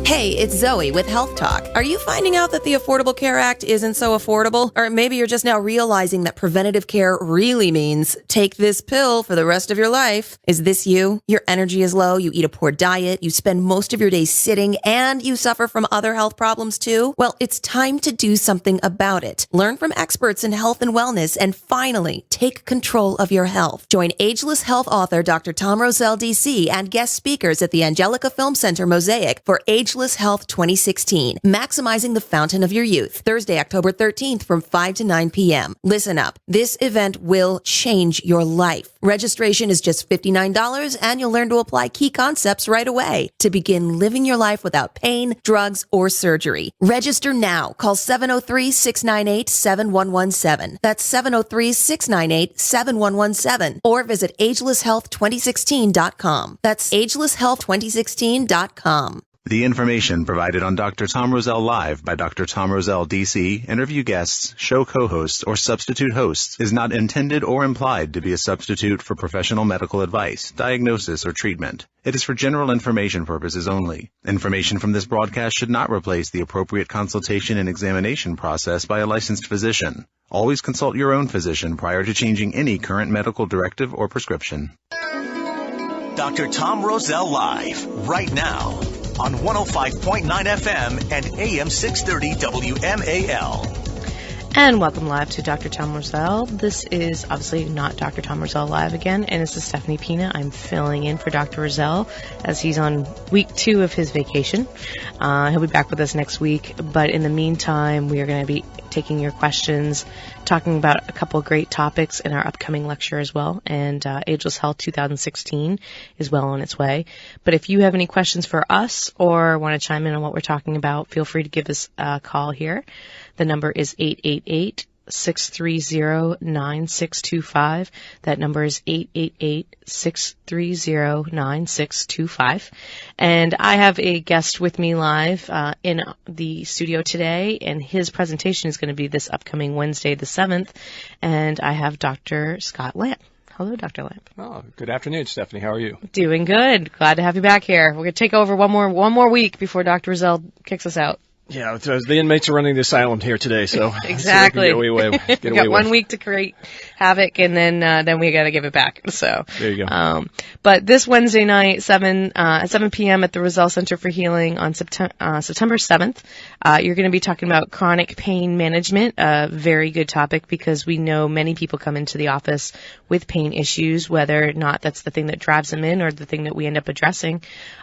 Hey, it's Zoe with Health Talk. Are you finding out that the Affordable Care Act isn't so affordable? Or maybe you're just now realizing that preventative care really means take this pill for the rest of your life. Is this you? Your energy is low, you eat a poor diet, you spend most of your day sitting, and you suffer from other health problems too? Well, it's time to do something about it. Learn from experts in health and wellness and finally take control of your health. Join Ageless Health author Dr. Tom Roselle, DC, and guest speakers at the Angelica Film Center Mosaic for Ageless Health 2016, Maximizing the Fountain of Your Youth, Thursday, October 13th from 5 to 9 p.m. Listen up. This event will change your life. Registration is just $59 and you'll learn to apply key concepts right away to begin living your life without pain, drugs, or surgery. Register now. Call 703-698-7117. That's 703-698-7117 or visit agelesshealth2016.com. That's agelesshealth2016.com. The information provided on Dr. Tom Roselle Live by Dr. Tom Roselle, D.C., interview guests, show co-hosts, or substitute hosts is not intended or implied to be a substitute for professional medical advice, diagnosis, or treatment. It is for general information purposes only. Information from this broadcast should not replace the appropriate consultation and examination process by a licensed physician. Always consult your own physician prior to changing any current medical directive or prescription. Dr. Tom Roselle Live, right now, on 105.9 FM and AM 630 WMAL. And welcome live to Dr. Tom Roselle. This is obviously not Dr. Tom Roselle Live again, and this is Stephanie Pina. I'm filling in for Dr. Roselle as he's on week 2 of his vacation. He'll be back with us next week, but in the meantime, we are going to be taking your questions, talking about a couple of great topics in our upcoming lecture as well, and Ageless Health 2016 is well on its way. But if you have any questions for us or want to chime in on what we're talking about, feel free to give us a call here. The number is 888-630-9625. That number is 888-630-9625. And I have a guest with me live in the studio today, and his presentation is going to be this upcoming Wednesday the 7th. And I have Dr. Scott Lamp. Hello, Dr. Lamp. Oh, good afternoon, Stephanie. How are you? Doing good. Glad to have you back here. We're going to take over one more week before Dr. Roselle kicks us out. Yeah, the inmates are running the asylum here today, so exactly. So we get got 1 week to create havoc, and then we got to give it back. So there you go. But this Wednesday night, at 7 p.m. at the Roselle Center for Healing on September 7th, you're going to be talking about chronic pain management. A very good topic because we know many people come into the office with pain issues, whether or not that's the thing that drives them in or the thing that we end up addressing.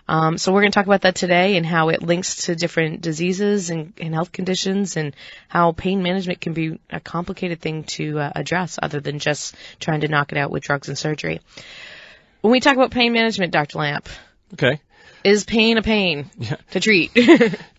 So we're going to talk about that today and how it links to different diseases and health conditions and how pain management can be a complicated thing to address other than just trying to knock it out with drugs and surgery. When we talk about pain management, Dr. Lamp, okay, is pain a pain to treat?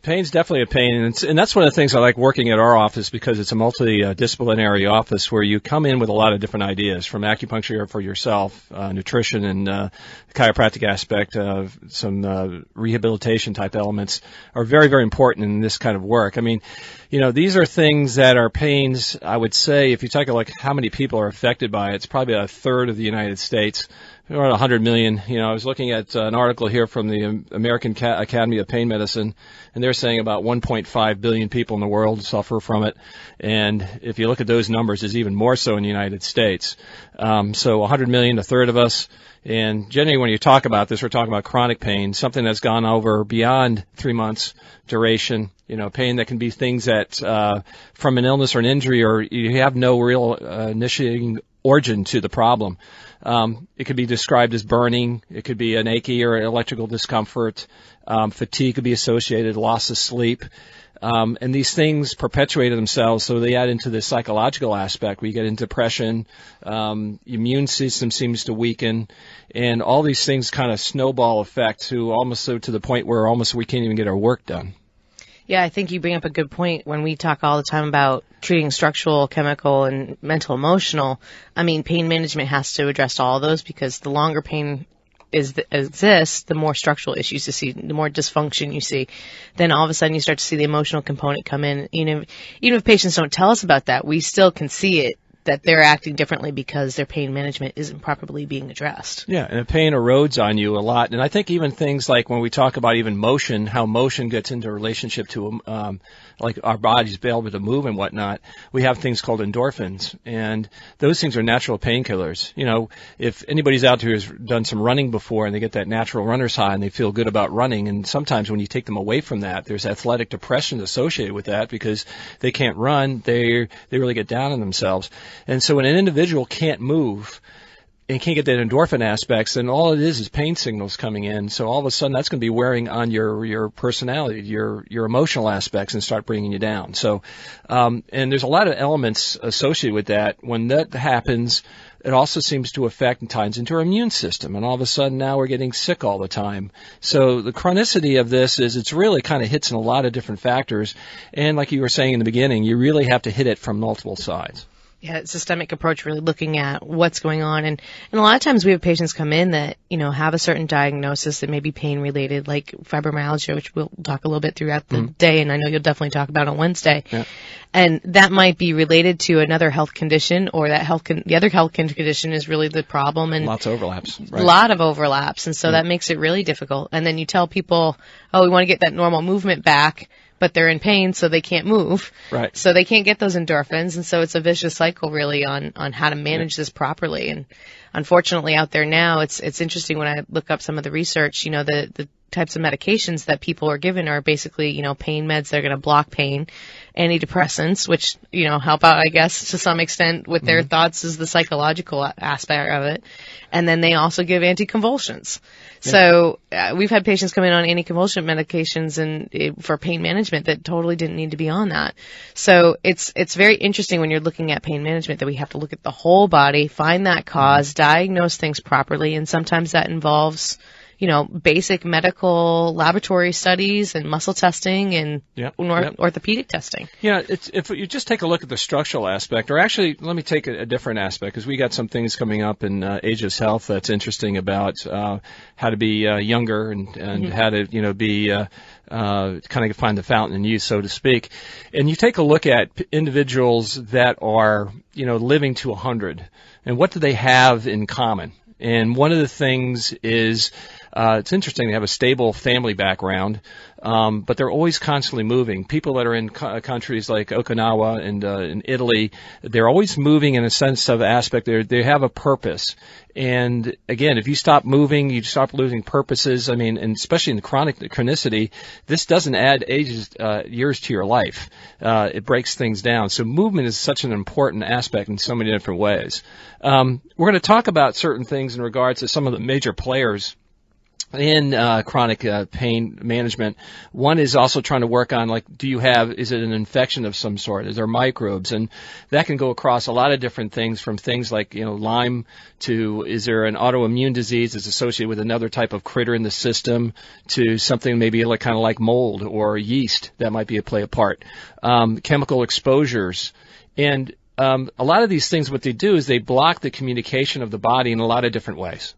Pain's definitely a pain, and that's one of the things I like working at our office because it's a multidisciplinary office where you come in with a lot of different ideas, from acupuncture for yourself, nutrition, and the chiropractic aspect of some rehabilitation type elements are very, very important in this kind of work. I mean, these are things that are pains. I would say if you take a look how many people are affected by it, it's probably about a third of the United States. Around 100 million. I was looking at an article here from the American Academy of Pain Medicine, and they're saying about 1.5 billion people in the world suffer from it. And if you look at those numbers, it's even more so in the United States. So 100 million, a third of us. And generally when you talk about this, we're talking about chronic pain, something that's gone over beyond 3 months duration. Pain that can be things that from an illness or an injury, or you have no real initiating origin to the problem. It could be described as burning. It could be an achy or electrical discomfort. Fatigue could be associated, loss of sleep. And these things perpetuated themselves, so they add into the psychological aspect. We get into depression, immune system seems to weaken, and all these things kind of snowball effect to almost so to the point where almost we can't even get our work done. Yeah, I think you bring up a good point when we talk all the time about treating structural, chemical, and mental, emotional. I mean, pain management has to address all of those because the longer pain exists, the more structural issues you see, the more dysfunction you see. Then all of a sudden you start to see the emotional component come in. Even if patients don't tell us about that, we still can see it that they're acting differently because their pain management isn't properly being addressed. Yeah, and the pain erodes on you a lot. And I think even things like when we talk about even motion, how motion gets into relationship to like our bodies be able to move and whatnot, we have things called endorphins. And those things are natural painkillers. You know, if anybody's out there who's done some running before and they get that natural runner's high and they feel good about running, and sometimes when you take them away from that, there's athletic depression associated with that because they can't run, they really get down on themselves. And so when an individual can't move and can't get that endorphin aspects, then all it is pain signals coming in. So all of a sudden that's going to be wearing on your personality, your emotional aspects, and start bringing you down. So, and there's a lot of elements associated with that. When that happens, it also seems to affect and ties into our immune system. And all of a sudden now we're getting sick all the time. So the chronicity of this is it's really kind of hits in a lot of different factors. And like you were saying in the beginning, you really have to hit it from multiple sides. Yeah, systemic approach, really looking at what's going on. And a lot of times we have patients come in that, you know, have a certain diagnosis that may be pain related, like fibromyalgia, which we'll talk a little bit throughout the day. And I know you'll definitely talk about on Wednesday. Yeah. And that might be related to another health condition, or that the other health condition is really the problem. And lots of overlaps. Right. A lot of overlaps. And so that makes it really difficult. And then you tell people, oh, we want to get that normal movement back, but they're in pain, so they can't move. Right. So they can't get those endorphins, and so it's a vicious cycle really on how to manage this properly. And unfortunately out there now, it's interesting when I look up some of the research, you know, the types of medications that people are given are basically, you know, pain meds that are going to block pain, antidepressants, which, you know, help out, I guess, to some extent with their thoughts is the psychological aspect of it. And then they also give anticonvulsants. Yeah. So we've had patients come in on anticonvulsant medications and for pain management that totally didn't need to be on that. So it's very interesting when you're looking at pain management that we have to look at the whole body, find that cause, diagnose things properly, and sometimes that involves, you know, basic medical laboratory studies and muscle testing and orthopedic testing. Yeah, if you just take a look at the structural aspect, or actually let me take a different aspect, because we got some things coming up in Ageless Health that's interesting about how to be younger and how to, you know, be kind of find the fountain in youth, so to speak. And you take a look at individuals that are, you know, living to 100, and what do they have in common? And one of the things is, it's interesting, they have a stable family background, but they're always constantly moving. People that are in countries like Okinawa and in Italy, they're always moving in a sense of aspect. They have a purpose. And again, if you stop moving, you stop losing purposes. I mean, and especially in chronicity, this doesn't add years to your life. It breaks things down. So movement is such an important aspect in so many different ways. We're going to talk about certain things in regards to some of the major players in chronic pain management. One is also trying to work on, like, is it an infection of some sort? Is there microbes? And that can go across a lot of different things, from things like, you know, Lyme, to is there an autoimmune disease that's associated with another type of critter in the system, to something maybe like kind of like mold or yeast that might play a part. Chemical exposures. And a lot of these things, what they do is they block the communication of the body in a lot of different ways.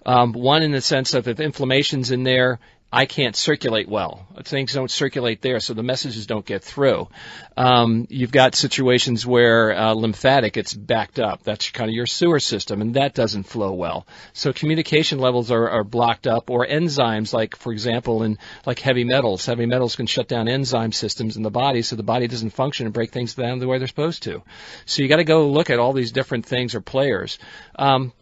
One in the sense of if inflammation's in there, I can't circulate well. Things don't circulate there, so the messages don't get through. You've got situations where lymphatic gets backed up. That's kind of your sewer system, and that doesn't flow well. So communication levels are blocked up, or enzymes, like, for example, in like heavy metals. Heavy metals can shut down enzyme systems in the body, so the body doesn't function and break things down the way they're supposed to. So you got to go look at all these different things or players.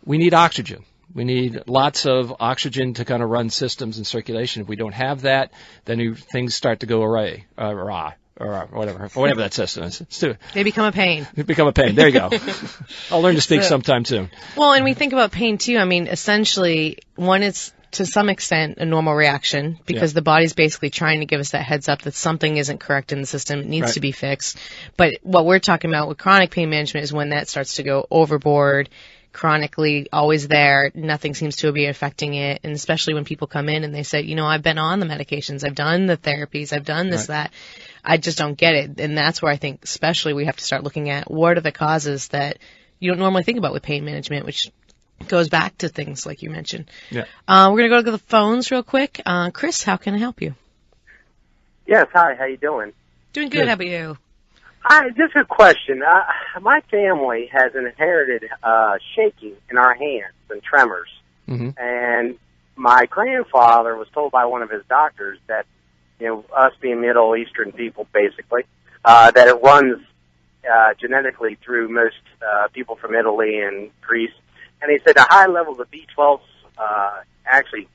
We need oxygen. We need lots of oxygen to kind of run systems and circulation. If we don't have that, then things start to go awry, or whatever that system is. They become a pain. They become a pain. There you go. I'll learn to speak sometime soon. Well, and we think about pain too. I mean, essentially, one is to some extent a normal reaction, because the body's basically trying to give us that heads up that something isn't correct in the system. It needs to be fixed. But what we're talking about with chronic pain management is when that starts to go overboard, chronically always there, nothing seems to be affecting it. And especially when people come in and they say, you know, I've been on the medications, I've done the therapies, I've done this, that, I just don't get it. And that's where I think especially we have to start looking at what are the causes that you don't normally think about with pain management, which goes back to things like you mentioned. Yeah. We're going to go to the phones real quick. Chris, how can I help you? Yes, hi, how you doing? Doing good. How about you? Just a question. My family has inherited shaking in our hands and tremors. Mm-hmm. And my grandfather was told by one of his doctors that, us being Middle Eastern people, basically, that it runs genetically through most people from Italy and Greece. And he said the high levels of B12 actually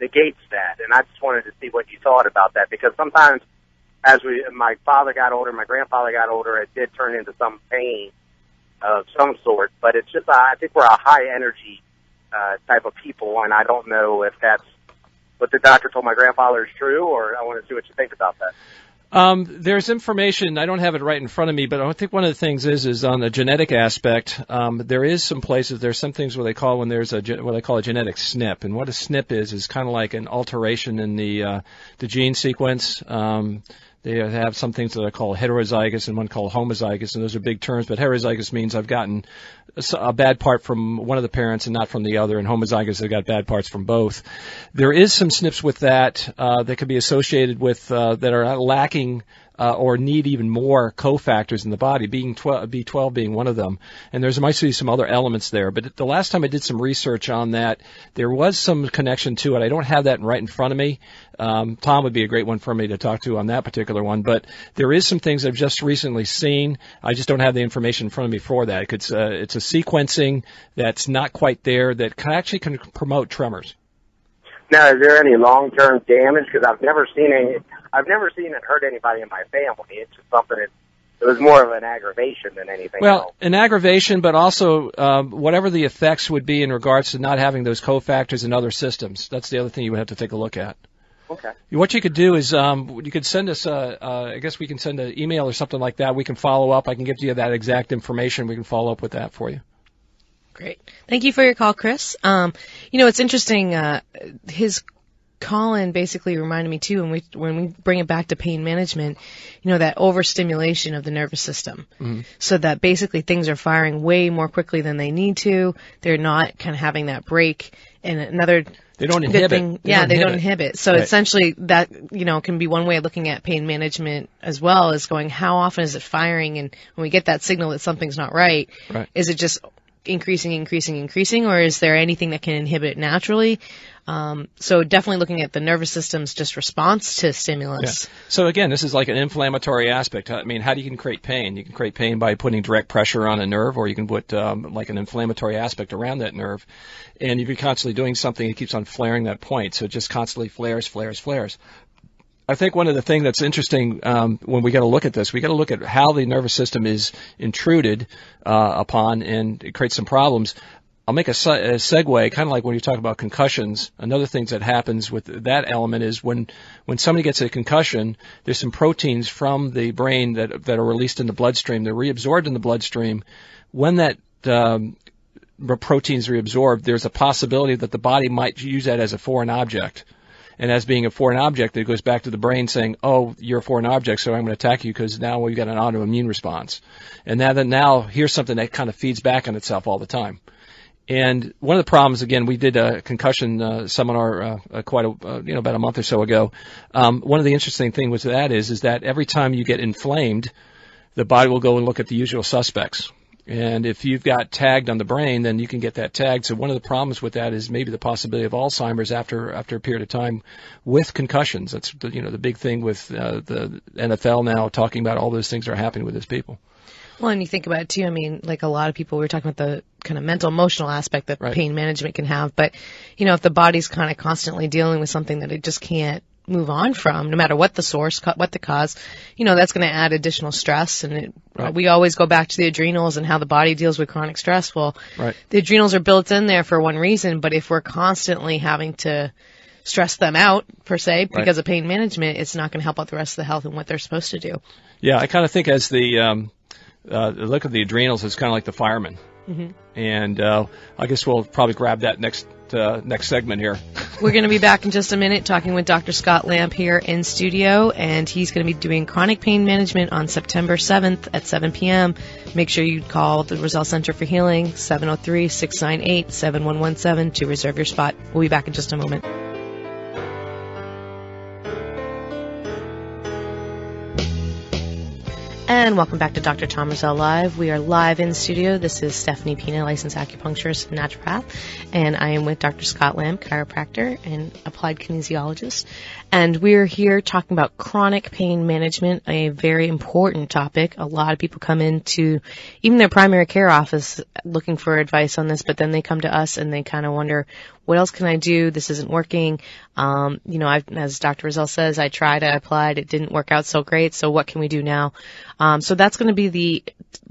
negates that. And I just wanted to see what you thought about that, because sometimes as my father got older, my grandfather got older, it did turn into some pain of some sort. But it's just, I think we're a high energy type of people, and I don't know if that's what the doctor told my grandfather is true, or I want to see what you think about that. There's information, I don't have it right in front of me, but I think one of the things is on the genetic aspect, there is some places, there's some things where they call when there's what they call a genetic SNP. And what a SNP is kind of like an alteration in the gene sequence. They have some things that are called heterozygous and one called homozygous, and those are big terms, but heterozygous means I've gotten a bad part from one of the parents and not from the other, and homozygous, I've got bad parts from both. There is some SNPs with that that could be associated with that are lacking or need even more cofactors in the body, B12 being one of them. And there might be some other elements there. But the last time I did some research on that, there was some connection to it. I don't have that right in front of me. Tom would be a great one for me to talk to on that particular one. But there is some things I've just recently seen. I just don't have the information in front of me for that. It's a sequencing that's not quite there that actually can promote tremors. Now, is there any long-term damage? Because I've never seen it hurt anybody in my family. It's just something it was more of an aggravation than anything else. Well, an aggravation, but also whatever the effects would be in regards to not having those cofactors in other systems. That's the other thing you would have to take a look at. Okay. What you could do is you could send us I guess we can send an email or something like that. We can follow up. I can give you that exact information. We can follow up with that for you. Great. Thank you for your call, Chris. It's interesting. His call-in basically reminded me too, when we bring it back to pain management, that overstimulation of the nervous system. Mm-hmm. So that basically things are firing way more quickly than they need to. They're not kind of having that break. And another they don't good inhibit. thing, they don't inhibit. So right. Essentially that, can be one way of looking at pain management as well, is going, how often is it firing? And when we get that signal that something's not right. Is it just increasing, or is there anything that can inhibit it naturally? So definitely looking at the nervous system's just response to stimulus. Yeah. So again, this is like an inflammatory aspect. I mean, how do you create pain? You can create pain by putting direct pressure on a nerve, or you can put like an inflammatory aspect around that nerve. And if you're constantly doing something, it keeps on flaring that point. So it just constantly flares. I think one of the things that's interesting when we got to look at this, we got to look at how the nervous system is intruded upon, and it creates some problems. I'll make a segue, kind of like when you talk about concussions. Another thing that happens with that element is when somebody gets a concussion, there's some proteins from the brain that are released in the bloodstream. They're reabsorbed in the bloodstream. When that proteins reabsorbed, there's a possibility that the body might use that as a foreign object. And as being a foreign object, it goes back to the brain saying, oh, you're a foreign object, so I'm going to attack you because now we've got an autoimmune response. And now here's something that kind of feeds back on itself all the time. And one of the problems, again, we did a concussion seminar about a month or so ago. One of the interesting things with that is that every time you get inflamed, the body will go and look at the usual suspects. And if you've got tagged on the brain, then you can get that tagged. So one of the problems with that is maybe the possibility of Alzheimer's after a period of time with concussions. That's the big thing with the NFL now, talking about all those things that are happening with those people. Well, and you think about it too, I mean, like a lot of people, we were talking about the kind of mental, emotional aspect that pain management can have. But, if the body's kind of constantly dealing with something that it just can't move on from, no matter what the source, what the cause, that's going to add additional stress. And we always go back to the adrenals and how the body deals with chronic stress. Well, the adrenals are built in there for one reason, but if we're constantly having to stress them out, per se, because of pain management, it's not going to help out the rest of the health and what they're supposed to do. Yeah, I kind of think as the look at the adrenals, it's kind of like the fireman. Mm-hmm. And I guess we'll probably grab that next segment here. We're going to be back in just a minute talking with Dr. Scott Lamp here in studio, and he's going to be doing chronic pain management on September 7th at 7 p.m. Make sure you call the Roselle Center for Healing, 703-698-7117 to reserve your spot. We'll be back in just a moment. And welcome back to Dr. Tom Roselle Live. We are live in studio. This is Stephanie Pina, licensed acupuncturist and naturopath. And I am with Dr. Scott Lamb, chiropractor and applied kinesiologist. And we're here talking about chronic pain management, a very important topic. A lot of people come into even their primary care office looking for advice on this, but then they come to us and they kind of wonder, what else can I do? This isn't working. As Dr. Roselle says, I tried, I applied, it didn't work out so great. So what can we do now? So that's going to be the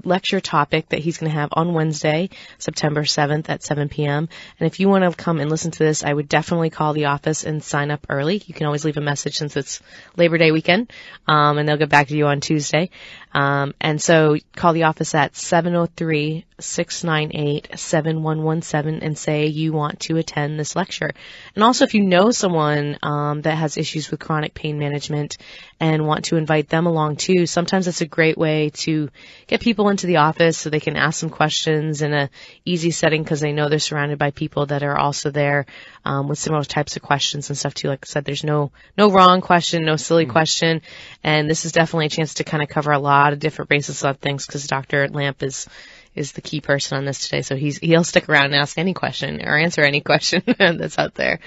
lecture topic that he's going to have on Wednesday, September 7th at 7 p.m. And if you want to come and listen to this, I would definitely call the office and sign up early. You can always leave a message since it's Labor Day weekend, and they'll get back to you on Tuesday. And so call the office at 703-698-7117 and say you want to attend this lecture. And also if you know someone that has issues with chronic pain management and want to invite them along too, sometimes it's a great way to get people into the office so they can ask some questions in a easy setting because they know they're surrounded by people that are also there with similar types of questions and stuff too. Like I said, there's no wrong question, no silly question. And this is definitely a chance to kind of cover a lot of different bases of things because Dr. Lamp is the key person on this today. So he'll stick around and ask any question or answer any question that's out there.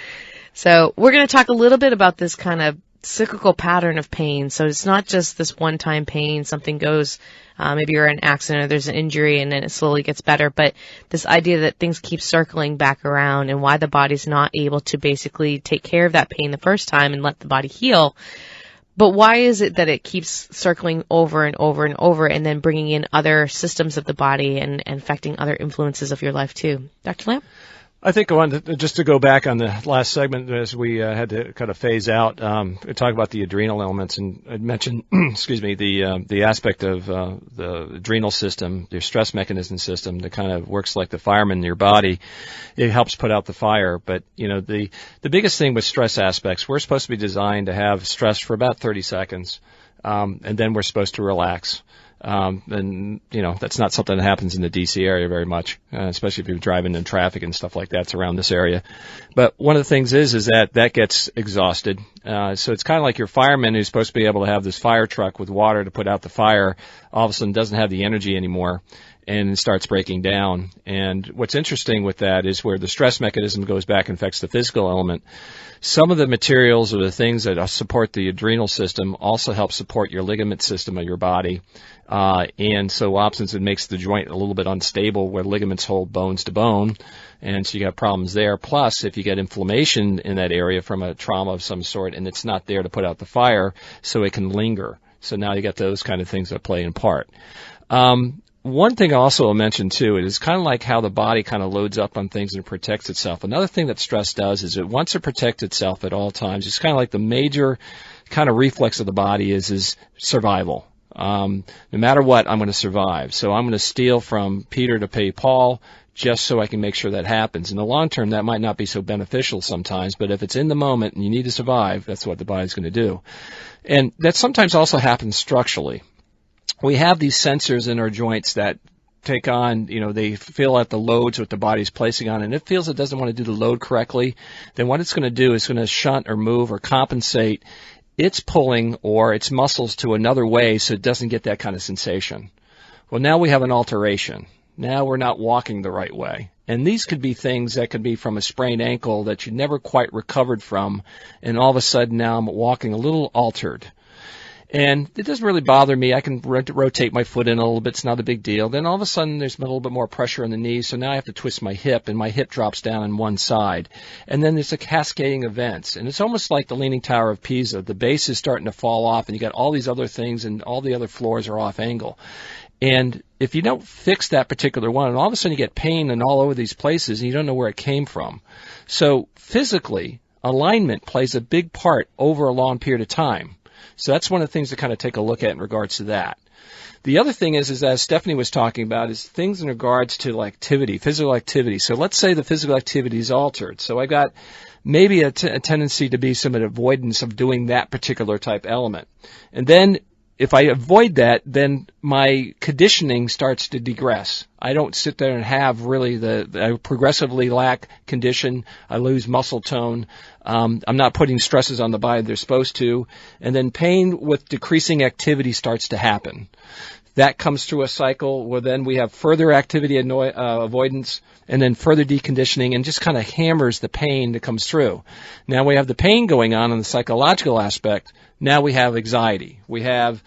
So we're going to talk a little bit about this kind of cyclical pattern of pain. So it's not just this one-time pain, something goes, maybe you're in an accident or there's an injury and then it slowly gets better, but this idea that things keep circling back around and why the body's not able to basically take care of that pain the first time and let the body heal. But why is it that it keeps circling over and over and over and then bringing in other systems of the body and affecting other influences of your life too? Dr. Lamb? I think I wanted just to go back on the last segment as we had to kind of phase out, talk about the adrenal elements, and I mentioned, the aspect of the adrenal system, your stress mechanism system that kind of works like the fireman in your body. It helps put out the fire. But, the biggest thing with stress aspects, we're supposed to be designed to have stress for about 30 seconds, and then we're supposed to relax. And that's not something that happens in the DC area very much, especially if you're driving in traffic and stuff like that's around this area. But one of the things is that gets exhausted. So it's kind of like your fireman who's supposed to be able to have this fire truck with water to put out the fire, all of a sudden doesn't have the energy anymore and starts breaking down. And what's interesting with that is where the stress mechanism goes back and affects the physical element. Some of the materials or the things that support the adrenal system also help support your ligament system of your body. And so options, it makes the joint a little bit unstable where ligaments hold bones to bone. And so you have problems there. Plus, if you get inflammation in that area from a trauma of some sort and it's not there to put out the fire, so it can linger. So now you got those kind of things that play in part. One thing also I'll mention too, it is kind of like how the body kind of loads up on things and protects itself. Another thing that stress does is it wants to protect itself at all times. It's kind of like the major kind of reflex of the body is survival. No matter what, I'm going to survive. So I'm going to steal from Peter to pay Paul just so I can make sure that happens. In the long term, that might not be so beneficial sometimes, but if it's in the moment and you need to survive, that's what the body's going to do. And that sometimes also happens structurally. We have these sensors in our joints that take on, they feel out the loads what the body's placing on, and if it feels it doesn't want to do the load correctly, then what it's going to do is going to shunt or move or compensate its pulling or its muscles to another way so it doesn't get that kind of sensation. Well, now we have an alteration. Now we're not walking the right way. And these could be things that could be from a sprained ankle that you never quite recovered from, and all of a sudden now I'm walking a little altered. And it doesn't really bother me. I can rotate my foot in a little bit. It's not a big deal. Then all of a sudden there's a little bit more pressure on the knee, so now I have to twist my hip, and my hip drops down on one side. And then there's a cascading events. And it's almost like the Leaning Tower of Pisa. The base is starting to fall off, and you got all these other things, and all the other floors are off angle. And if you don't fix that particular one, and all of a sudden you get pain in all over these places, and you don't know where it came from. So physically, alignment plays a big part over a long period of time. So that's one of the things to kind of take a look at in regards to that. The other thing is as Stephanie was talking about, is things in regards to activity, physical activity. So let's say the physical activity is altered. So I got maybe a tendency to be some avoidance of doing that particular type element. And then if I avoid that, then my conditioning starts to degress. I don't sit there and have really I progressively lack condition. I lose muscle tone. I'm not putting stresses on the body they're supposed to. And then pain with decreasing activity starts to happen. That comes through a cycle where then we have further activity avoidance and then further deconditioning, and just kind of hammers the pain that comes through. Now we have the pain going on the psychological aspect. Now we have anxiety. We have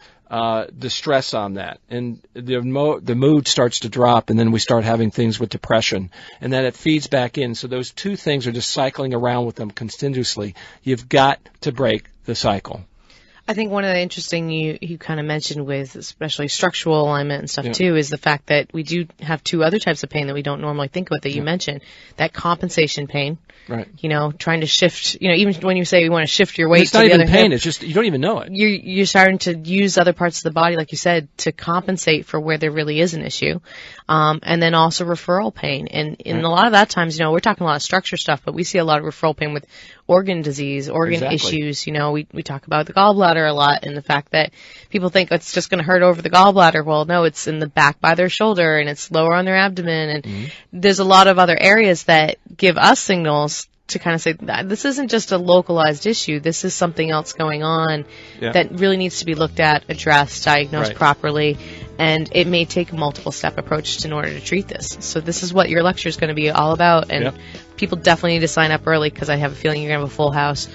distress on that. And the mood starts to drop, and then we start having things with depression. And then it feeds back in. So those two things are just cycling around with them continuously. You've got to break the cycle. I think one of the interesting you kind of mentioned with especially structural alignment and stuff too is the fact that we do have two other types of pain that we don't normally think about that you mentioned. That compensation pain. Right. Trying to shift, even when you say you want to shift your weight it's to not the even other pain, hip, it's just you don't even know it. You're starting to use other parts of the body, like you said, to compensate for where there really is an issue. And then also referral pain. And in a lot of that times, we're talking a lot of structure stuff, but we see a lot of referral pain with organ disease, organ issues. We talk about the gallbladder a lot and the fact that people think it's just going to hurt over the gallbladder. Well, no, it's in the back by their shoulder and it's lower on their abdomen. And there's a lot of other areas that give us signals to kind of say that this isn't just a localized issue. This is something else going on that really needs to be looked at, addressed, diagnosed properly. And it may take a multiple step approach in order to treat this. So this is what your lecture is going to be all about. And people definitely need to sign up early because I have a feeling you're going to have a full house.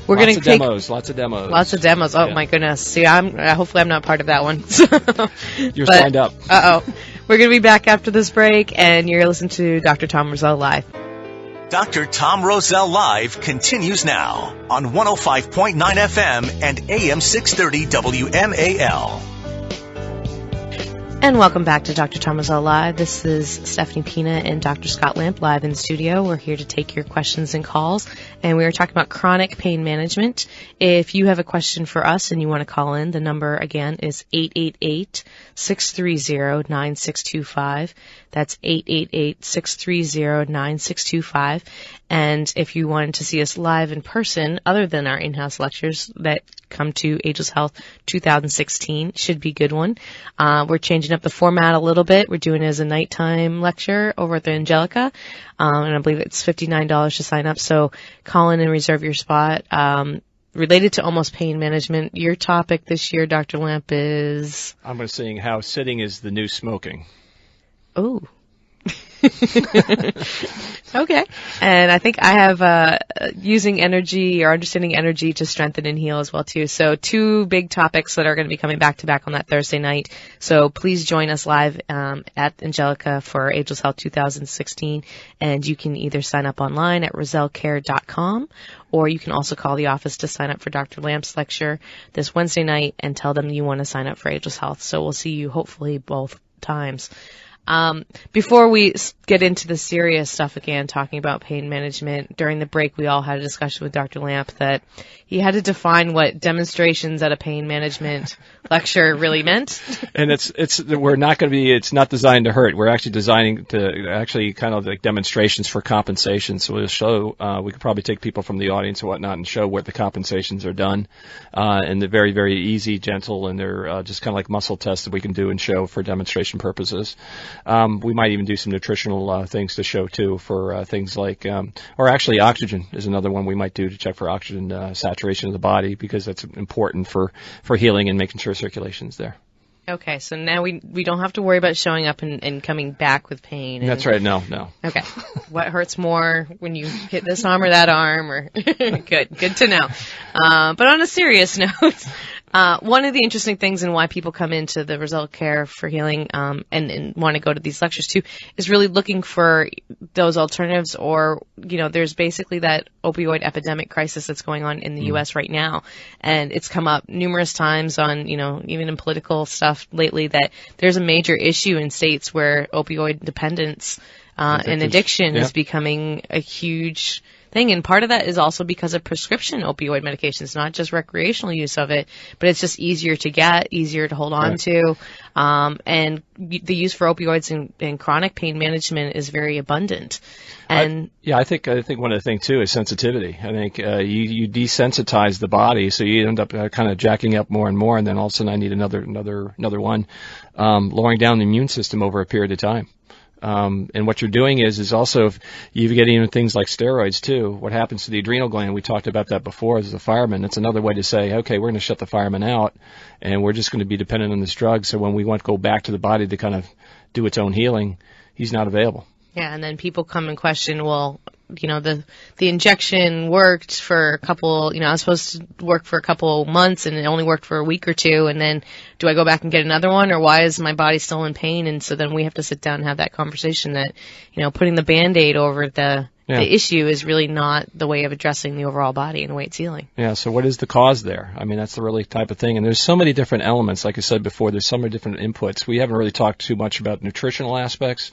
We're going to take lots of demos. Lots of demos. Oh my goodness. See, hopefully I'm not part of that one. You're signed up. We're going to be back after this break, and you're listening to Dr. Tom Roselle Live. Dr. Tom Roselle Live continues now on 105.9 FM and AM 630 WMAL. And welcome back to Dr. Tom Roselle Live. This is Stephanie Pina and Dr. Scott Lamp live in studio. We're here to take your questions and calls, and we are talking about chronic pain management. If you have a question for us and you want to call in, the number again is 888-630-9625. That's 888-630-9625. And if you wanted to see us live in person, other than our in-house lectures that come to Ageless Health 2016, should be a good one. We're changing up the format a little bit. We're doing it as a nighttime lecture over at the Angelica, and I believe it's $59 to sign up. So call in and reserve your spot. Related to almost pain management, your topic this year, Dr. Lamp, is... I'm going to say how sitting is the new smoking. Oh. Okay. And I think I have using energy or understanding energy to strengthen and heal as well too. So two big topics that are going to be coming back to back on that Thursday night. So please join us live at Angelica for Ageless Health 2016, and you can either sign up online at rosellecare.com, or you can also call the office to sign up for Dr. Lamp's lecture this Wednesday night and tell them you want to sign up for Ageless Health. So we'll see you hopefully both times. Before we get into the serious stuff again, talking about pain management, during the break we all had a discussion with Dr. Lamp that he had to define what demonstrations at a pain management lecture really meant. And it's not designed to hurt. We're actually designing to actually kind of like demonstrations for compensation. So we'll show, we could probably take people from the audience and whatnot and show what the compensations are done. And they're very, very easy, gentle, and they're just kind of like muscle tests that we can do and show for demonstration purposes. We might even do some nutritional things to show too for things like, or actually oxygen is another one we might do to check for oxygen saturation of the body, because that's important for healing and making sure circulation's there. Okay, so now we don't have to worry about showing up and coming back with pain. That's right. No. Okay. What hurts more when you hit this arm or that arm? Or good to know. But on a serious note, one of the interesting things and why people come into the Roselle Care for Healing and want to go to these lectures too is really looking for those alternatives, or there's basically that opioid epidemic crisis that's going on in the U.S. right now, and it's come up numerous times on even in political stuff lately that there's a major issue in states where opioid dependence and addiction is becoming a huge thing. And part of that is also because of prescription opioid medications, not just recreational use of it, but it's just easier to get, easier to hold on to. And the use for opioids in chronic pain management is very abundant. And I think one of the things too is sensitivity. I think you desensitize the body, so you end up kind of jacking up more and more, and then all of a sudden I need another one, lowering down the immune system over a period of time. And what you're doing is also, if you get into things like steroids too, what happens to the adrenal gland? We talked about that before as a fireman. It's another way to say, okay, we're going to shut the fireman out, and we're just going to be dependent on this drug. So when we want to go back to the body to kind of do its own healing, he's not available. Yeah, and then people come and question, well, the injection worked for a couple, I was supposed to work for a couple months and it only worked for a week or two, and then do I go back and get another one, or why is my body still in pain? And so then we have to sit down and have that conversation that, putting the Band-Aid over the issue is really not the way of addressing the overall body and the way it's healing. Yeah, so what is the cause there? I mean, that's the really type of thing. And there's so many different elements. Like I said before, there's so many different inputs. We haven't really talked too much about nutritional aspects,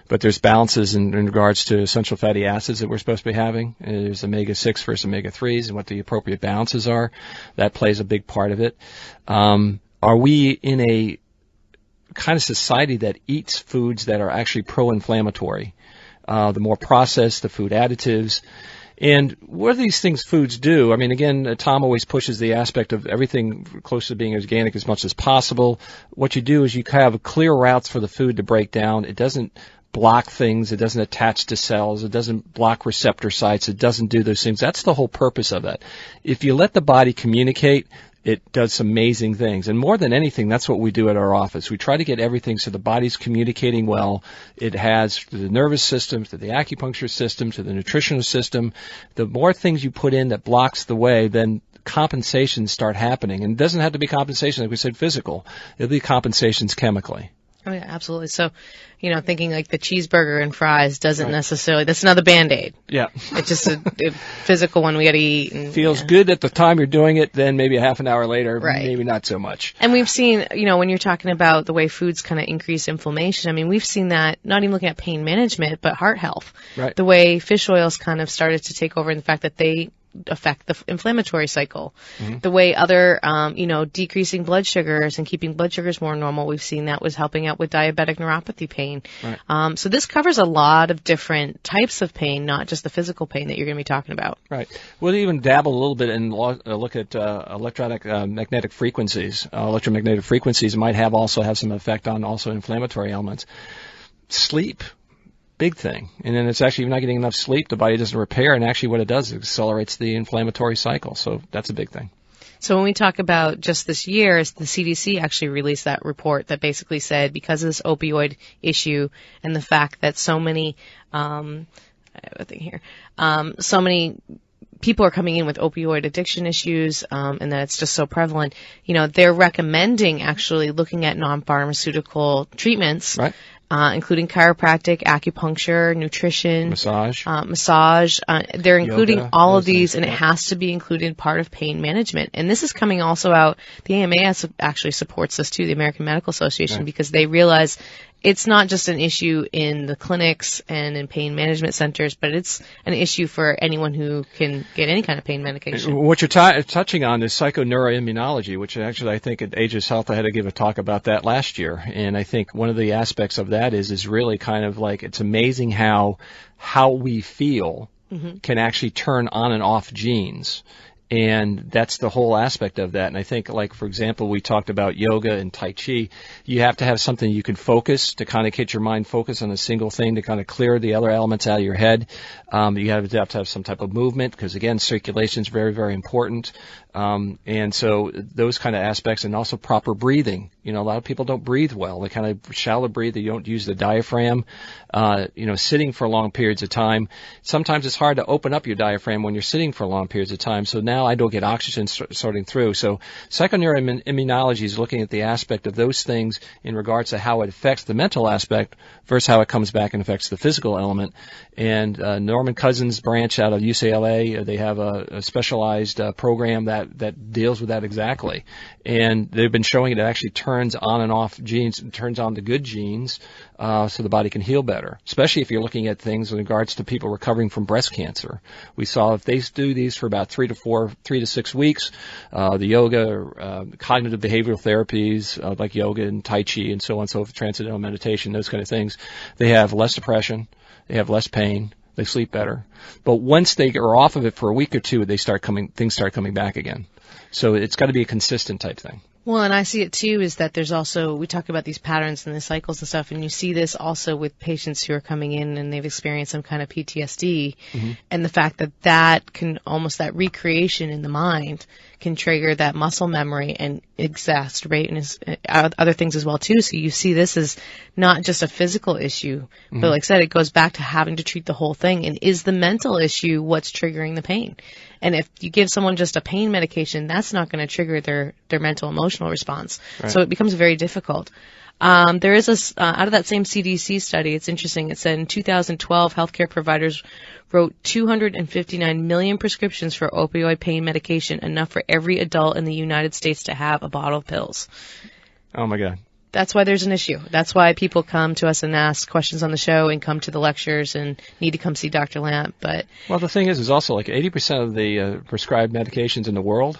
but there's balances in regards to essential fatty acids that we're supposed to be having. There's omega-6 versus omega-3s and what the appropriate balances are. That plays a big part of it. Are we in a kind of society that eats foods that are actually pro-inflammatory? The more processed, the food additives. And what do these foods do? I mean, again, Tom always pushes the aspect of everything close to being organic as much as possible. What you do is you have clear routes for the food to break down. It doesn't block things. It doesn't attach to cells. It doesn't block receptor sites. It doesn't do those things. That's the whole purpose of it. If you let the body communicate, it does some amazing things. And more than anything, that's what we do at our office. We try to get everything so the body's communicating well. It has to the nervous system, to the acupuncture system, to the nutritional system. The more things you put in that blocks the way, then compensations start happening. And it doesn't have to be compensation, like we said, physical. It'll be compensations chemically. Oh, yeah, absolutely. So, thinking like the cheeseburger and fries doesn't necessarily, that's another Band-Aid. Yeah. It's just a physical one we got to eat. And, feels good at the time you're doing it, then maybe a half an hour later, maybe not so much. And we've seen, when you're talking about the way foods kind of increase inflammation, I mean, we've seen that not even looking at pain management, but heart health. Right. The way fish oils kind of started to take over in the fact that they affect the inflammatory cycle. Mm-hmm. The way other, decreasing blood sugars and keeping blood sugars more normal, we've seen that was helping out with diabetic neuropathy pain. Right. So this covers a lot of different types of pain, not just the physical pain that you're going to be talking about. Right. We'll even dabble a little bit and look at electromagnetic frequencies. Electromagnetic frequencies might also have some effect on also inflammatory elements. Sleep. Big thing. And then it's actually, if you're not getting enough sleep, the body doesn't repair, and actually what it does is accelerates the inflammatory cycle. So that's a big thing. So when we talk about just this year, the CDC actually released that report that basically said because of this opioid issue and the fact that so many, so many people are coming in with opioid addiction issues, and that it's just so prevalent, they're recommending actually looking at non-pharmaceutical treatments. Right. Including chiropractic, acupuncture, nutrition, massage. They're including yoga, all of these, and it has to be included part of pain management. And this is coming also out. The AMA actually supports this too, the American Medical Association, because they realize it's not just an issue in the clinics and in pain management centers, but it's an issue for anyone who can get any kind of pain medication. What you're touching on is psychoneuroimmunology, which actually I think at Ageless Health I had to give a talk about that last year. And I think one of the aspects of that is really kind of like it's amazing how we feel can actually turn on and off genes. And that's the whole aspect of that. And I think, like, for example, we talked about yoga and Tai Chi. You have to have something you can focus to kind of get your mind focused on a single thing to kind of clear the other elements out of your head. You have to have some type of movement because, again, circulation is very, very important. And so those kind of aspects, and also proper breathing. A lot of people don't breathe well. They kind of shallow breathe. They don't use the diaphragm. Sitting for long periods of time. Sometimes it's hard to open up your diaphragm when you're sitting for long periods of time. So now I don't get oxygen sorting through. So psychoneuroimmunology is looking at the aspect of those things in regards to how it affects the mental aspect versus how it comes back and affects the physical element. And Norman Cousins' branch out of UCLA, they have a specialized program that deals with that exactly. And they've been showing it actually turns turns on and off genes, turns on the good genes, so the body can heal better, especially if you're looking at things in regards to people recovering from breast cancer. We saw if they do these for about 3 to 6 weeks, the yoga, cognitive behavioral therapies like yoga and Tai Chi and so on, so forth, transcendental meditation, those kind of things, they have less depression, they have less pain, they sleep better. But once they are off of it for a week or two, things start coming back again. So it's got to be a consistent type thing. Well, and I see it too is that there's also, we talk about these patterns and the cycles and stuff, and you see this also with patients who are coming in and they've experienced some kind of PTSD, and the fact that that recreation in the mind can trigger that muscle memory and exacerbate and other things as well too. So you see this as not just a physical issue, but like I said, it goes back to having to treat the whole thing. And is the mental issue what's triggering the pain? And if you give someone just a pain medication, that's not going to trigger their mental emotional response. Right. So it becomes very difficult. There is out of that same CDC study, it's interesting. It said in 2012, healthcare providers wrote 259 million prescriptions for opioid pain medication, enough for every adult in the United States to have a bottle of pills. Oh my God. That's why there's an issue. That's why people come to us and ask questions on the show and come to the lectures and need to come see Dr. Lamp. But well, the thing is also like 80% of the prescribed medications in the world,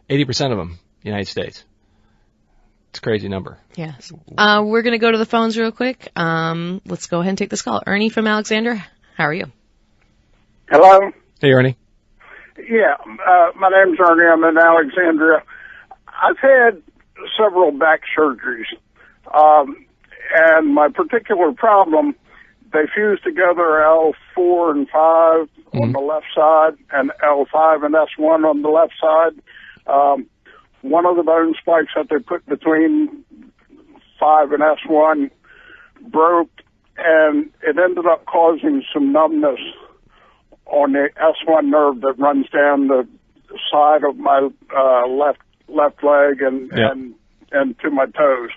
80% of them, United States. It's a crazy number. Yes. We're going to go to the phones real quick. Let's go ahead and take this call. Ernie from Alexandria, how are you? Hello? Hey, Ernie. Yeah, my name's Ernie. I'm in Alexandria. I've had several back surgeries. And my particular problem, they fuse together L4 and 5 on the left side and L5 and S1 on the left side. One of the bone spikes that they put between 5 and S1 broke, and it ended up causing some numbness on the S1 nerve that runs down the side of my left leg and to my toes.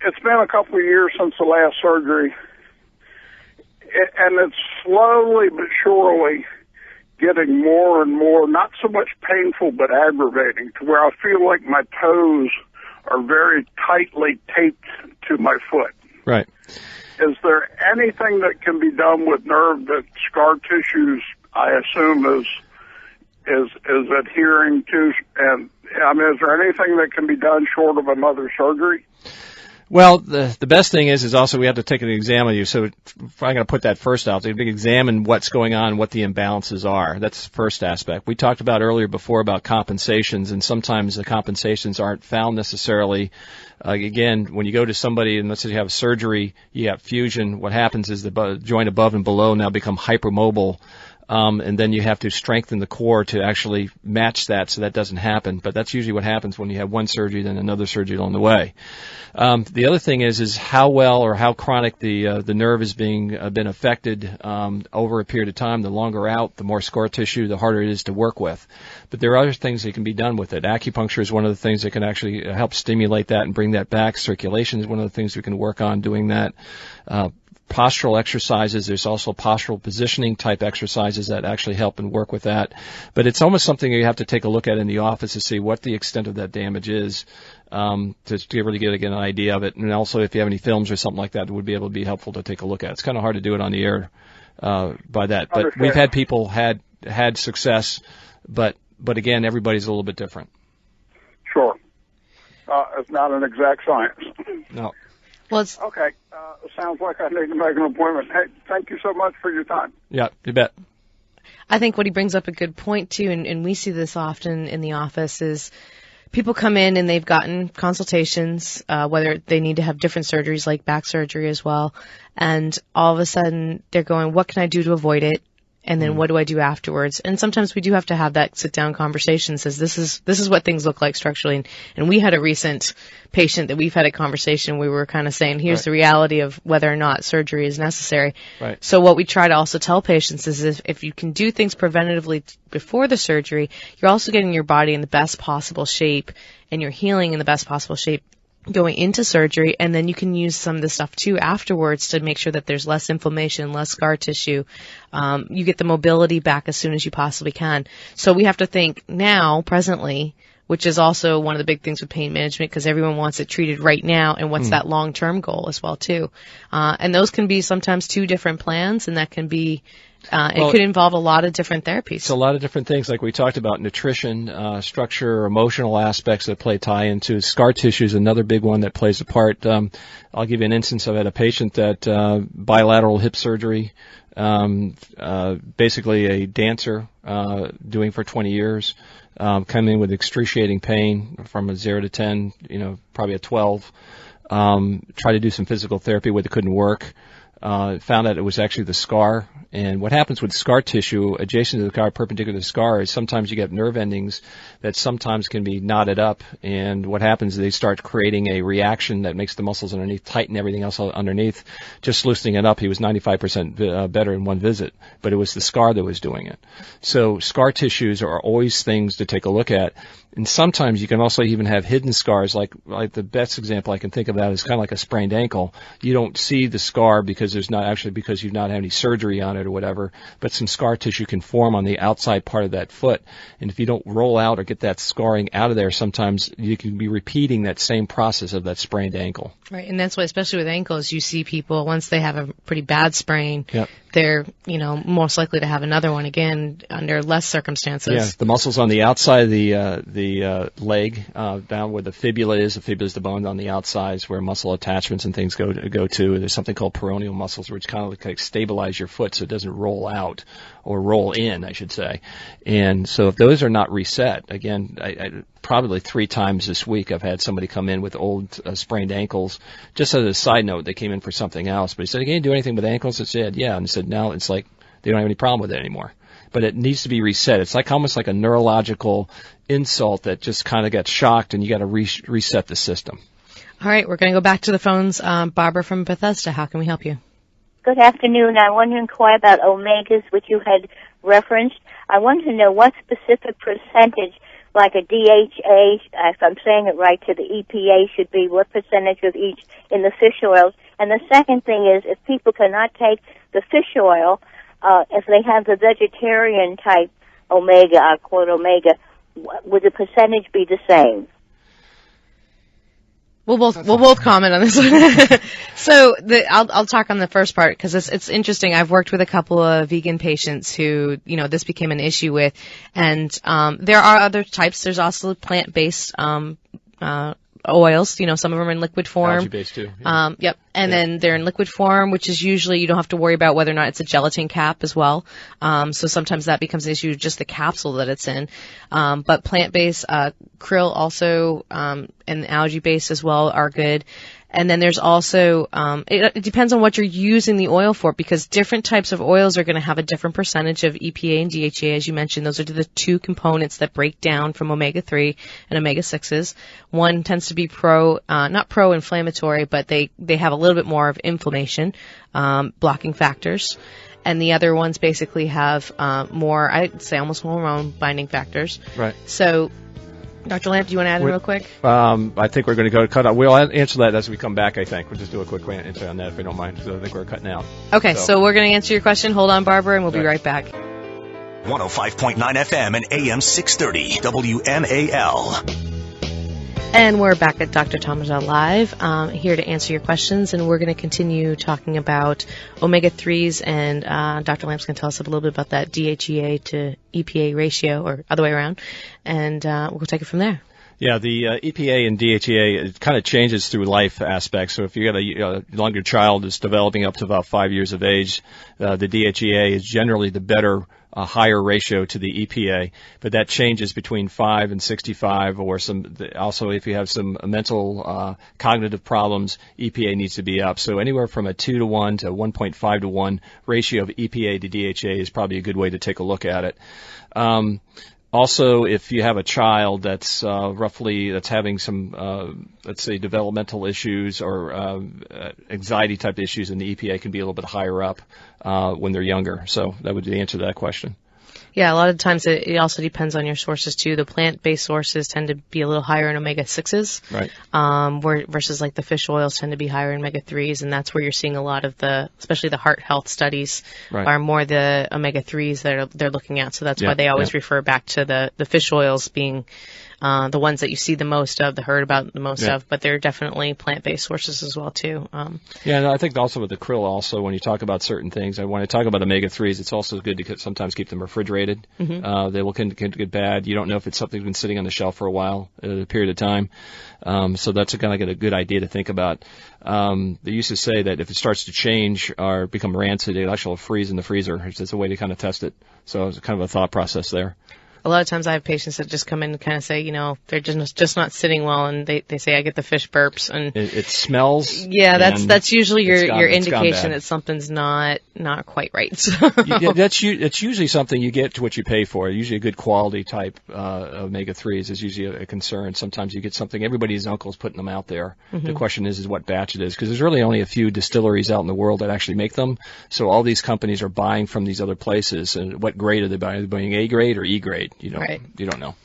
It's been a couple of years since the last surgery, and it's slowly but surely getting more and more, not so much painful, but aggravating, to where I feel like my toes are very tightly taped to my foot. Right. Is there anything that can be done with nerve that scar tissues, I assume, is adhering to? And I mean, is there anything that can be done short of another surgery? Well, the best thing is also we have to take an exam of you. So I'm going to put that first out. So we examine what's going on, what the imbalances are. That's the first aspect. We talked about earlier before about compensations, and sometimes the compensations aren't found necessarily. Again, when you go to somebody and let's say you have surgery, you have fusion, what happens is the joint above and below now become hypermobile. And then you have to strengthen the core to actually match that so that doesn't happen. But that's usually what happens when you have one surgery, then another surgery along the way. The other thing is how well or how chronic the nerve is been affected over a period of time. The longer out, the more scar tissue, the harder it is to work with. But there are other things that can be done with it. Acupuncture is one of the things that can actually help stimulate that and bring that back. Circulation is one of the things we can work on doing that. Postural exercises, there's also postural positioning type exercises that actually help and work with that. But it's almost something you have to take a look at in the office to see what the extent of that damage is, to really get an idea of it. And also if you have any films or something like that, it would be able to be helpful to take a look at. It's kind of hard to do it on the air by that. But we've had people had success, but again, everybody's a little bit different. Sure. It's not an exact science. No. Well, it's okay. Sounds like I need to make an appointment. Hey, thank you so much for your time. Yeah, you bet. I think what he brings up a good point too, and we see this often in the office, is people come in and they've gotten consultations, whether they need to have different surgeries like back surgery as well, and all of a sudden they're going, what can I do to avoid it? And then what do I do afterwards? And sometimes we do have to have that sit-down conversation. Says this is what things look like structurally. And we had a recent patient that we've had a conversation. We were kind of saying, here's the reality of whether or not surgery is necessary. Right. So what we try to also tell patients is if you can do things preventatively before the surgery, you're also getting your body in the best possible shape and you're healing in the best possible shape going into surgery, and then you can use some of the stuff too afterwards to make sure that there's less inflammation, less scar tissue. You get the mobility back as soon as you possibly can. So we have to think now, presently, which is also one of the big things with pain management because everyone wants it treated right now, and what's that long-term goal as well too. And those can be sometimes 2 different plans, and that can be it could involve a lot of different therapies. It's a lot of different things, like we talked about, nutrition, structure, emotional aspects that tie into scar tissue is another big one that plays a part. I'll give you an instance. I've had a patient that bilateral hip surgery, basically a dancer doing for 20 years, come in with excruciating pain from a 0 to 10, probably a 12. Tried to do some physical therapy where it couldn't work. Found out it was actually the scar. And what happens with scar tissue adjacent to the scar, perpendicular to the scar, is sometimes you get nerve endings that sometimes can be knotted up. And what happens is they start creating a reaction that makes the muscles underneath tighten everything else underneath. Just loosening it up, he was 95% better in one visit. But it was the scar that was doing it. So scar tissues are always things to take a look at. And sometimes you can also even have hidden scars, like the best example I can think of that is kind of like a sprained ankle. You don't see the scar because you've not had any surgery on it or whatever, but some scar tissue can form on the outside part of that foot. And if you don't roll out or get that scarring out of there, sometimes you can be repeating that same process of that sprained ankle. Right, and that's why, especially with ankles, you see people, once they have a pretty bad sprain, yep, they're, most likely to have another one again under less circumstances. Yeah, the muscles on the outside of the leg, down where the fibula is. The fibula is the bone on the outside, is where muscle attachments and things go to. There's something called peroneal muscles, which kind of like stabilize your foot so it doesn't roll out, or roll in, I should say. And so if those are not reset, again, I probably 3 times this week I've had somebody come in with old sprained ankles. Just as a side note, they came in for something else, but he said, "Can you do anything with ankles?" I said, "Yeah." And he said, "Now it's like they don't have any problem with it anymore." But it needs to be reset. It's like almost like a neurological insult that just kind of got shocked, and you got to reset the system. All right, we're going to go back to the phones. Barbara from Bethesda, how can we help you? Good afternoon. I want to inquire about omegas, which you had referenced. I want to know what specific percentage, like a DHA, if I'm saying it right, to the EPA should be, what percentage of each in the fish oils. And the second thing is, if people cannot take the fish oil, if they have the vegetarian type omega, I quote omega, would the percentage be the same? We'll both comment on this one. So I'll talk on the first part because it's interesting. I've worked with a couple of vegan patients who, this became an issue with, and there are other types. There's also plant-based oils. Some of them are in liquid form. Algae-based too. Yeah. Yep. And then they're in liquid form, which is usually you don't have to worry about whether or not it's a gelatin cap as well. So sometimes that becomes an issue, just the capsule that it's in. But plant-based, krill also, and algae-based as well are good. And then there's also, it depends on what you're using the oil for, because different types of oils are going to have a different percentage of EPA and DHA, as you mentioned. Those are the 2 components that break down from omega-3 and omega-6s. One tends to be not pro-inflammatory, but they have a little bit more of inflammation, blocking factors. And the other ones basically have more, I'd say almost hormone binding factors. Right. So, Dr. Lamp, do you want to add in real quick? I think we're going to go to cut out. We'll answer that as we come back, I think. We'll just do a quick answer on that if we don't mind. So I think we're cutting out. Okay, so we're going to answer your question. Hold on, Barbara, and we'll be right back. 105.9 FM and AM 630 WMAL. And we're back at Dr. Tom Roselle Live, here to answer your questions, and we're going to continue talking about omega-3s, and Dr. Lamp's going to tell us a little bit about that DHEA to EPA ratio, or other way around, and we'll take it from there. Yeah, the EPA and DHEA, it kind of changes through life aspects. So if you got a younger child that's developing up to about 5 years of age, the DHEA is generally the better higher ratio to the EPA, but that changes between 5 and 65, or also if you have some mental cognitive problems, EPA needs to be up. So anywhere from a 2 to 1 to 1.5 to 1 ratio of EPA to DHA is probably a good way to take a look at it. Also, if you have a child that's that's having some, let's say, developmental issues or anxiety type issues, then the EPA can be a little bit higher up when they're younger. So that would be the answer to that question. Yeah, a lot of times it also depends on your sources too. The plant-based sources tend to be a little higher in omega-6s, right? Versus like the fish oils tend to be higher in omega-3s, and that's where you're seeing a lot of especially the heart health studies are more the omega-3s that they're looking at. So that's why they always refer back to the fish oils being the ones that you see the most of, heard about the most of, but they're definitely plant-based sources as well too. And I think also with the krill, also when you talk about certain things, when I talk about omega-3s, it's also good to sometimes keep them refrigerated. They will can get bad. You don't know if it's something that's been sitting on the shelf for a while, a period of time. So that's kind of a good idea to think about. They used to say that if it starts to change or become rancid, it actually will freeze in the freezer. It's a way to kind of test it. So it's kind of a thought process there. A lot of times I have patients that just come in and kind of say, they're just not sitting well, and they say I get the fish burps, and it smells. Yeah, that's usually your indication that something's not quite right. So. That's usually something you get to what you pay for. Usually a good quality type omega-3s is usually a concern. Sometimes you get something, everybody's uncle's putting them out there. The question is what batch it is, because there's really only a few distilleries out in the world that actually make them. So all these companies are buying from these other places. And what grade are they buying? Are they buying A grade or E grade? You don't know.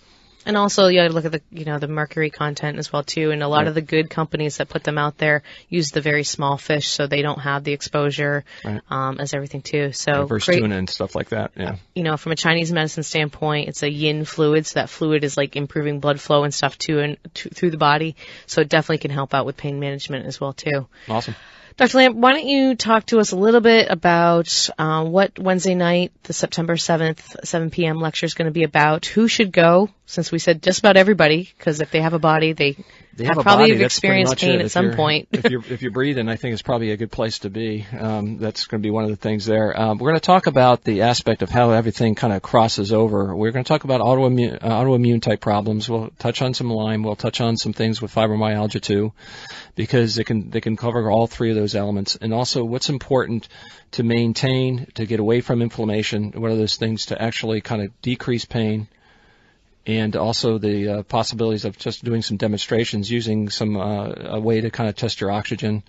And also, you got to look at the mercury content as well too. And a lot of the good companies that put them out there use the very small fish, so they don't have the exposure as everything too. So reverse tuna and stuff like that. Yeah. From a Chinese medicine standpoint, it's a yin fluid, so that fluid is like improving blood flow and stuff too, and through the body. So it definitely can help out with pain management as well too. Awesome. Dr. Lamp, why don't you talk to us a little bit about what Wednesday night, the September 7th, 7 p.m. lecture is going to be about, who should go, since we said just about everybody, because if they have a body, they have probably experienced pain at some point. if you're breathing, I think it's probably a good place to be. That's going to be one of the things there. We're going to talk about the aspect of how everything kind of crosses over. We're going to talk about autoimmune type problems. We'll touch on some Lyme. We'll touch on some things with fibromyalgia too, because they can cover all three of those elements. And also what's important to maintain, to get away from inflammation, what are those things to actually kind of decrease pain, and also the possibilities of just doing some demonstrations using a way to kind of test your oxygen.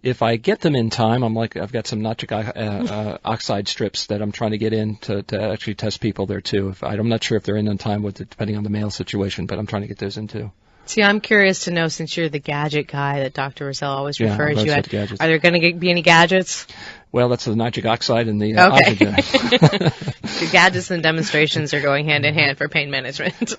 If I get them in time, I've got some nitric oxide strips that I'm trying to get in to actually test people there too. I'm not sure if they're in on time depending on the mail situation, but I'm trying to get those in too. See, I'm curious to know, since you're the gadget guy that Dr. Roselle always refers you at, are there going to be any gadgets? Well, that's the nitric oxide and the oxygen. The gadgets and demonstrations are going hand in hand for pain management.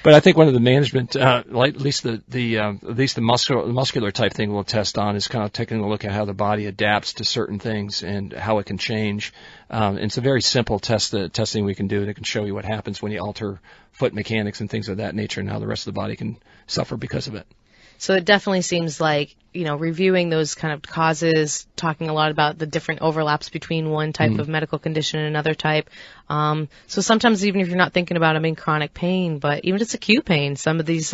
But I think one of the management, at least the muscular type thing we'll test on is kind of taking a look at how the body adapts to certain things and how it can change. It's a very simple testing we can do, and it can show you what happens when you alter foot mechanics and things of that nature, and how the rest of the body can suffer because of it. So it definitely seems like, reviewing those kind of causes, talking a lot about the different overlaps between one type of medical condition and another type. So sometimes even if you're not thinking about them in chronic pain, but even if it's acute pain, some of these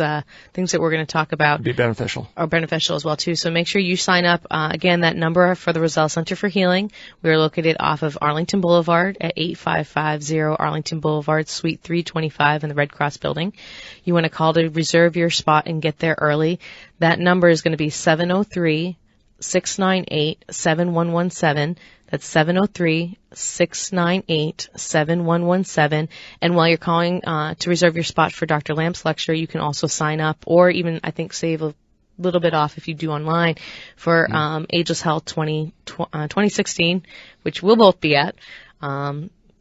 things that we're going to talk about be beneficial. Are beneficial as well too. So make sure you sign up. Again, that number for the Roselle Center for Healing. We're located off of Arlington Boulevard at 8550 Arlington Boulevard, Suite 325 in the Red Cross building. You want to call to reserve your spot and get there early. That number is going to be 703-698-7117. That's 703-698-7117. And while you're calling to reserve your spot for Dr. Lamp's lecture, you can also sign up, or even, I think, save a little bit off if you do online for Ageless Health 2016, which we'll both be at.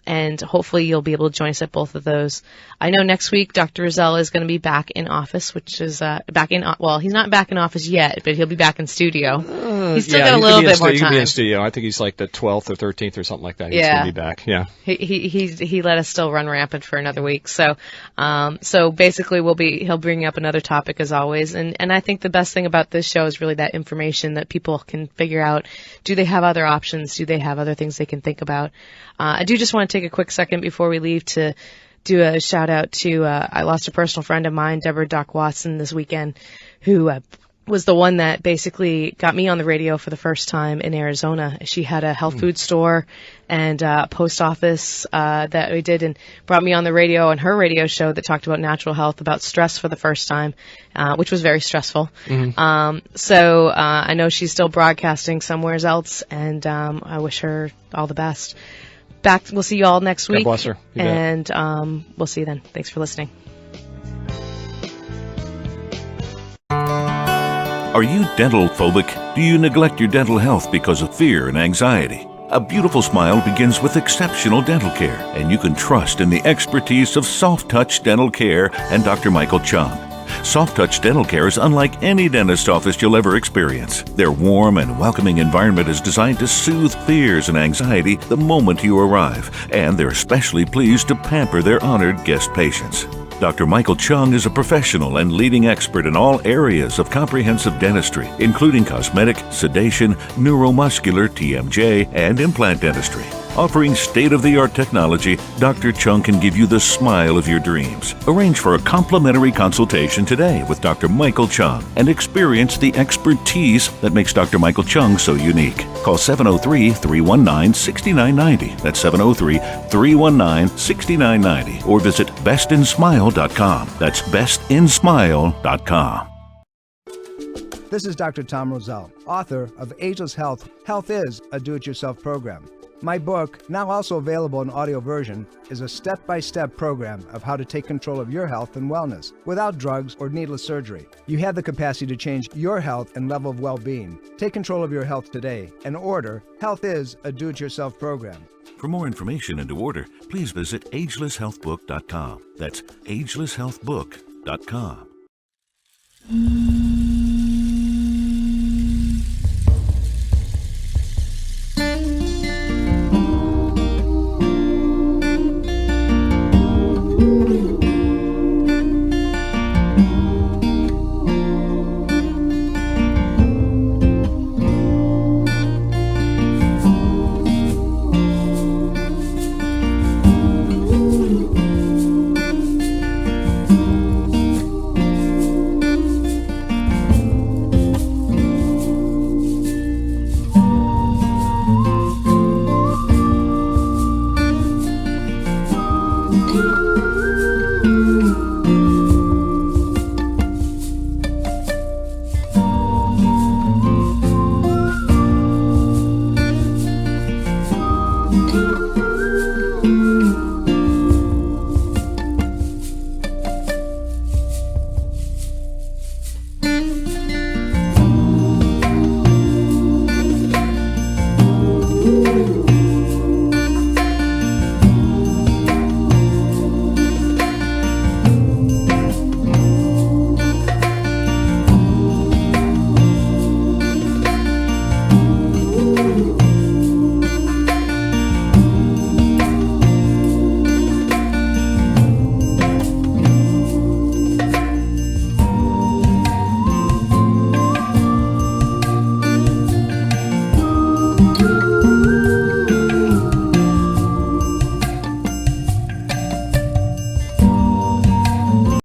And hopefully you'll be able to join us at both of those. I know next week Dr. Roselle is going to be back in office, which is he's not back in office yet, but he'll be back in studio. He's still got a little bit more time. He can be in studio. I think he's like the 12th or 13th or something like that. He's going to be back. Yeah. He let us still run rampant for another week. So basically he'll bring up another topic as always. And I think the best thing about this show is really that information that people can figure out. Do they have other options? Do they have other things they can think about? I do just want to take a quick second before we leave to do a shout out to, I lost a personal friend of mine, Deborah Doc Watson, this weekend, who was the one that basically got me on the radio for the first time in Arizona. She had a health food store and a post office that we did, and brought me on the radio on her radio show that talked about natural health, about stress for the first time, which was very stressful. So I know she's still broadcasting somewhere else, and I wish her all the best. We'll see you all next week. God bless her. And we'll see you then. Thanks for listening. Are you dental phobic? Do you neglect your dental health because of fear and anxiety? A beautiful smile begins with exceptional dental care, and you can trust in the expertise of Soft Touch Dental Care and Dr. Michael Chung. Soft Touch Dental Care is unlike any dentist office you'll ever experience. Their warm and welcoming environment is designed to soothe fears and anxiety the moment you arrive, and they're especially pleased to pamper their honored guest patients. Dr. Michael Chung is a professional and leading expert in all areas of comprehensive dentistry, including cosmetic, sedation, neuromuscular, TMJ, and implant dentistry. Offering state-of-the-art technology, Dr. Chung can give you the smile of your dreams. Arrange for a complimentary consultation today with Dr. Michael Chung and experience the expertise that makes Dr. Michael Chung so unique. Call 703-319-6990. That's 703-319-6990. Or visit bestinsmile.com. That's bestinsmile.com. This is Dr. Tom Roselle, author of Ageless Health. Health is a do-it-yourself program. My book, now also available in audio version, is a step-by-step program of how to take control of your health and wellness without drugs or needless surgery. You have the capacity to change your health and level of well-being. Take control of your health today and order Health is a do-it-yourself program. For more information and to order, please visit agelesshealthbook.com. That's agelesshealthbook.com.